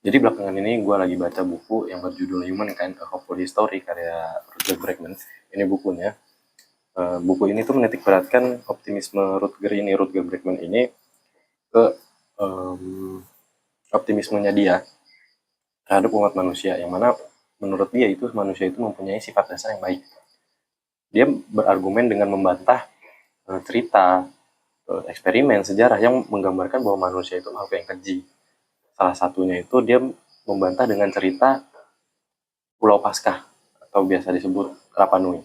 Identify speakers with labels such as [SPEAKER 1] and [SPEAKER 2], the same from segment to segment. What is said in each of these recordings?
[SPEAKER 1] Jadi belakangan ini gue lagi baca buku yang berjudul Humankind: A Hopeful History karya Rutger Bregman. Ini bukunya. Buku ini tuh menitik beratkan optimisme Rutger Bregman ini ke optimismenya dia terhadap umat manusia, yang mana menurut dia itu manusia itu mempunyai sifat dasar yang baik. Dia berargumen dengan membantah cerita, eksperimen, sejarah yang menggambarkan bahwa manusia itu makhluk yang keji. Salah satunya itu dia membantah dengan cerita Pulau Paskah atau biasa disebut Rapa Nui.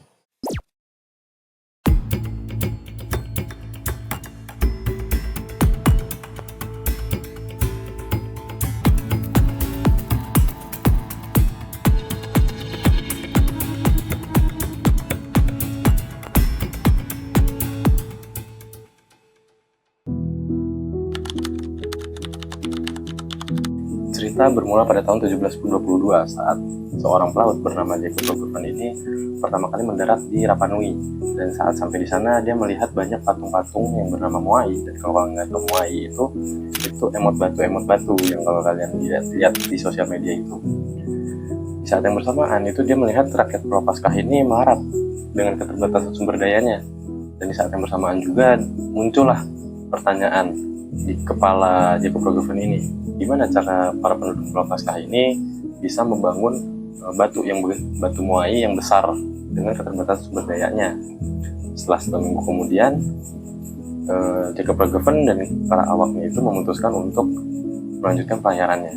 [SPEAKER 1] Cerita bermula pada tahun 1722 saat seorang pelaut bernama Jacob Robertson ini pertama kali mendarat di Rapa Nui. Dan saat sampai di sana dia melihat banyak patung-patung yang bernama Moai. Dan kalau kalian nggak tahu Moai itu emot batu yang kalau kalian lihat di sosial media itu. Di saat yang bersamaan itu dia melihat rakyat Pulau Paskah ini melarat dengan keterbatasan sumber dayanya. Dan di saat yang bersamaan juga muncullah pertanyaan di kepala Jacob Robertson ini, gimana cara para penduduk Pulau Paskah ini bisa membangun batu muai yang besar dengan keterbatasan sumber dayanya. Setelah 1 minggu kemudian, Jacob Robertson dan para awaknya itu memutuskan untuk melanjutkan pelayarannya.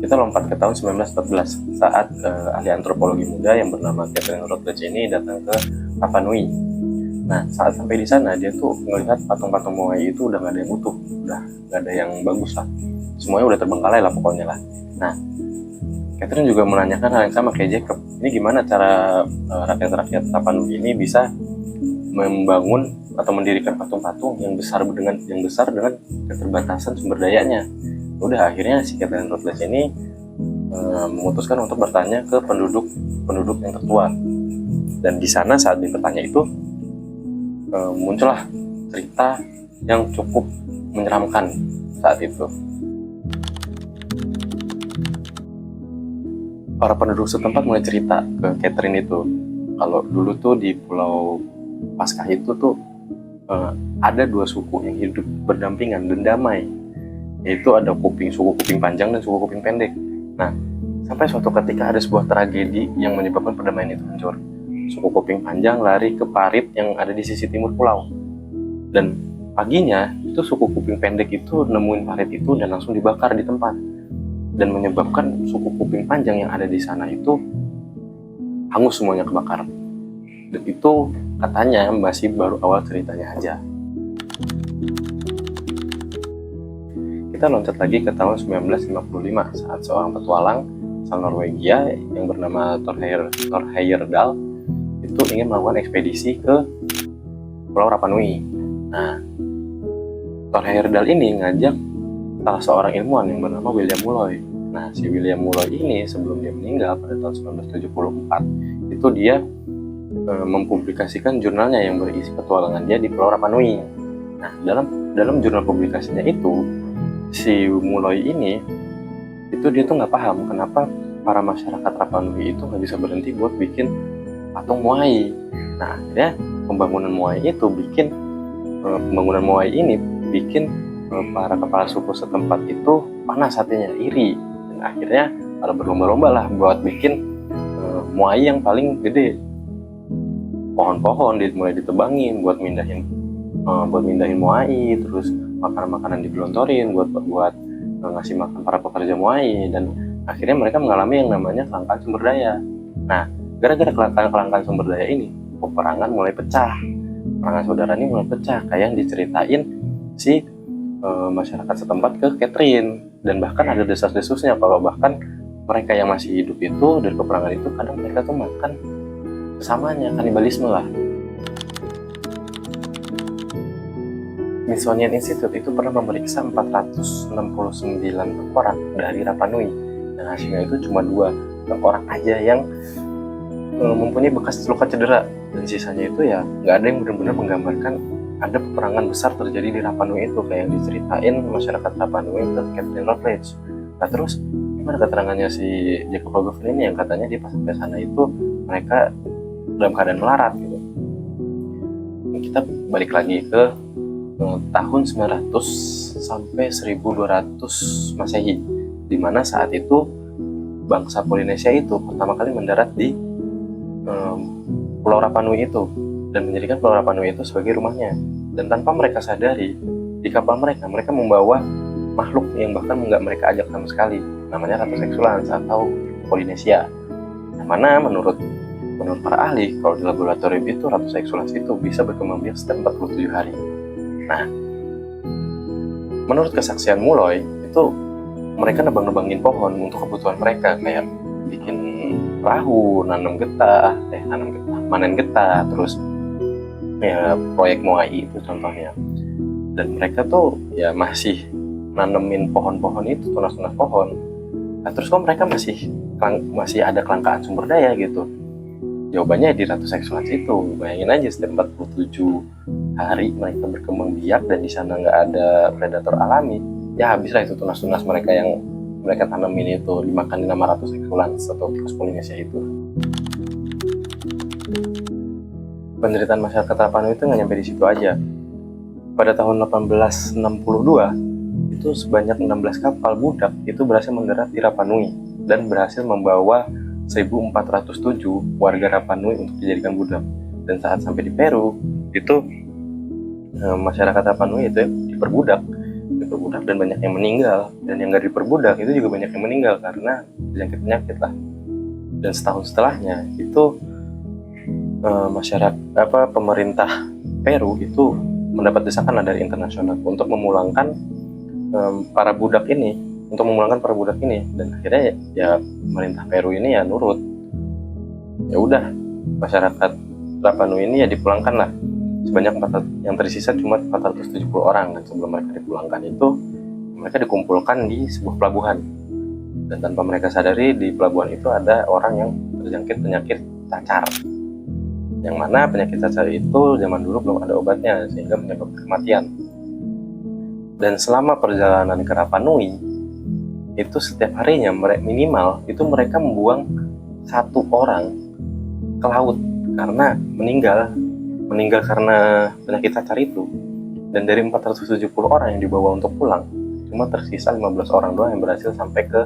[SPEAKER 1] Kita lompat ke tahun 1914 saat ahli antropologi muda yang bernama Catherine Routledge ini datang ke Rapa Nui. Nah, saat sampai di sana dia tuh melihat patung-patung Moai itu udah nggak ada yang utuh, udah nggak ada yang bagus lah, semuanya udah terbengkalai lah pokoknya lah. Nah, Catherine juga menanyakan hal yang sama kayak Jacob, ini gimana cara rakyat-rakyat Rapa Nui ini bisa membangun atau mendirikan patung-patung yang besar dengan keterbatasan sumber dayanya. Udah akhirnya si Catherine Routledge ini memutuskan untuk bertanya ke penduduk yang tertua. Dan di sana saat bertanya itu muncullah cerita yang cukup menyeramkan saat itu. Para penduduk setempat mulai cerita ke Catherine itu kalau dulu tuh di Pulau Paskah itu tuh ada 2 suku yang hidup berdampingan dan damai, yaitu ada suku kuping panjang dan suku kuping pendek. Nah, sampai suatu ketika ada sebuah tragedi yang menyebabkan perdamaian itu hancur. Suku kuping panjang lari ke parit yang ada di sisi timur pulau. Dan paginya, itu suku kuping pendek itu nemuin parit itu dan langsung dibakar di tempat. Dan menyebabkan suku kuping panjang yang ada di sana itu hangus semuanya kebakar. Dan itu katanya masih baru awal ceritanya aja. Kita loncat lagi ke tahun 1955 saat seorang petualang asal Norwegia yang bernama Thor Heyerdahl itu ingin melakukan ekspedisi ke Pulau Rapa Nui. Nah, Thor Heyerdahl ini ngajak salah seorang ilmuwan yang bernama William Mulloy. Nah, si William Mulloy ini sebelum dia meninggal pada tahun 1974 itu dia mempublikasikan jurnalnya yang berisi petualangan dia di Pulau Rapa Nui. Nah, dalam jurnal publikasinya itu si Mulloy ini itu dia tuh nggak paham kenapa para masyarakat Rapa Nui itu nggak bisa berhenti buat bikin patung Moai. Nah, akhirnya pembangunan Moai ini bikin para kepala suku setempat itu panas hatinya, iri, dan akhirnya pada berlomba-lomba lah buat bikin Moai yang paling gede. Pohon-pohon mulai ditebangin buat mindahin Moai, terus makanan-makanan digelontorin buat ngasih makan para pekerja Moai, dan akhirnya mereka mengalami yang namanya kelangkaan sumber daya. Nah, gara-gara kelangkaan sumber daya ini, peperangan mulai pecah. Peperangan saudara ini mulai pecah, kayak yang diceritain si masyarakat setempat ke Catherine. Dan bahkan ada desas-desusnya kalau bahkan mereka yang masih hidup itu dari peperangan itu kadang mereka tuh makan sesamanya, kanibalisme lah. Smithsonian Institute itu pernah memeriksa 469 orang dari Rapa Nui, dan hasilnya itu cuma 2 orang aja yang mempunyai bekas luka cedera, dan sisanya itu ya nggak ada yang benar-benar menggambarkan ada peperangan besar terjadi di Rapa Nui itu, kayak yang diceritain masyarakat Rapa Nui ke Captain Routledge. Nah terus gimana keterangannya si Jacob Rogoff ini yang katanya dia pas sampai sana itu mereka dalam keadaan melarat gitu. Kita balik lagi ke tahun 900 sampai 1200 Masehi, di mana saat itu bangsa Polinesia itu pertama kali mendarat di Pulau Rapa Nui itu dan menjadikan Pulau Rapa Nui itu sebagai rumahnya. Dan tanpa mereka sadari, di kapal mereka membawa makhluk yang bahkan nggak mereka ajak sama sekali, namanya Ratu Sexulans atau Polinesia. Yang mana menurut para ahli, kalau di laboratorium itu Ratu Sexulans itu bisa berkembang biak setiap 47 hari. Nah, menurut kesaksian Muloi itu mereka nebang-nebangin pohon untuk kebutuhan mereka, kayak bikin perahu, manen getah, terus ya proyek Moai itu contohnya. Dan mereka tuh ya masih nanemin pohon-pohon itu, tunas-tunas pohon. Nah, terus kok mereka masih ada kelangkaan sumber daya gitu? Jawabannya di Ratu Sexulans itu. Bayangin aja setiap 47 hari mereka berkembang biak dan di sana nggak ada predator alami. Ya habislah itu tunas-tunas mereka yang mereka tanamin itu dimakan di nama Ratu Sexulans atau tikus Polinesia itu. Penderitaan masyarakat Rapa Nui itu nggak nyampe di situ aja. Pada tahun 1862 itu sebanyak 16 kapal budak itu berhasil mendarat di Rapa Nui dan berhasil membawa 1407 warga Rapa Nui untuk dijadikan budak. Dan saat sampai di Peru itu masyarakat Rapa Nui itu diperbudak dan banyak yang meninggal, dan yang nggak diperbudak itu juga banyak yang meninggal karena penyakit lah. Dan setahun setelahnya itu pemerintah Peru itu mendapat desakan dari internasional untuk memulangkan para budak ini, dan akhirnya ya pemerintah Peru ini ya nurut. Ya udah, masyarakat Rapa Nui ini ya dipulangkan lah. Sebanyak yang tersisa cuma 470 orang, dan sebelum mereka dipulangkan itu mereka dikumpulkan di sebuah pelabuhan. Dan tanpa mereka sadari di pelabuhan itu ada orang yang terjangkit penyakit cacar. Yang mana penyakit cacar itu zaman dulu belum ada obatnya sehingga menyebabkan kematian. Dan selama perjalanan ke Rapa Nui itu setiap harinya minimal itu mereka membuang 1 orang ke laut karena meninggal karena penyakit cacar itu. Dan dari 470 orang yang dibawa untuk pulang cuma tersisa 15 orang doang yang berhasil sampai ke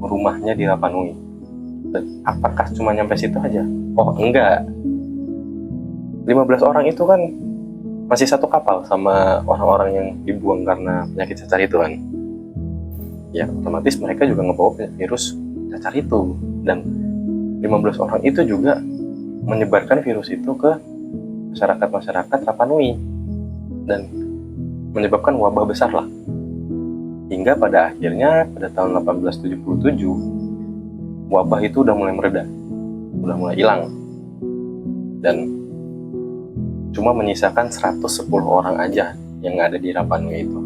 [SPEAKER 1] rumahnya di Rapa Nui. Dan apakah cuma nyampe situ aja? Oh enggak, 15 orang itu kan masih satu kapal sama orang-orang yang dibuang karena penyakit cacar itu kan. Ya otomatis mereka juga ngebawa virus cacar itu, dan 15 orang itu juga menyebarkan virus itu ke masyarakat Rapa Nui dan menyebabkan wabah besar lah. Hingga pada akhirnya pada tahun 1877 wabah itu udah mulai mereda, udah mulai hilang, dan cuma menyisakan 110 orang aja yang ada di Rapa Nui itu.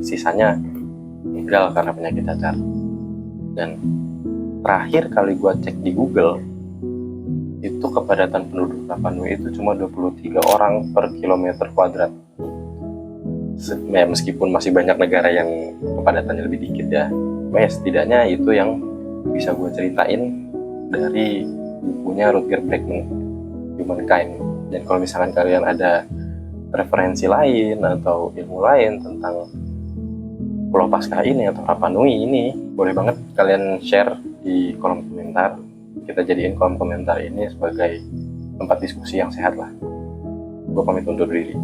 [SPEAKER 1] Sisanya meninggal karena penyakit cacar. Dan terakhir kali gua cek di Google itu kepadatan penduduk Rapa Nui itu cuma 23 orang per kilometer kuadrat. Ya, meskipun masih banyak negara yang kepadatannya lebih dikit ya, setidaknya itu yang bisa gue ceritain dari bukunya Rutger Bregman, Humankind. Dan kalau misalkan kalian ada referensi lain atau ilmu lain tentang Pulau Paskah ini atau Rapa Nui ini, boleh banget kalian share di kolom komentar. Kita jadiin kolom komentar ini sebagai tempat diskusi yang sehat lah. Gue pamit undur diri.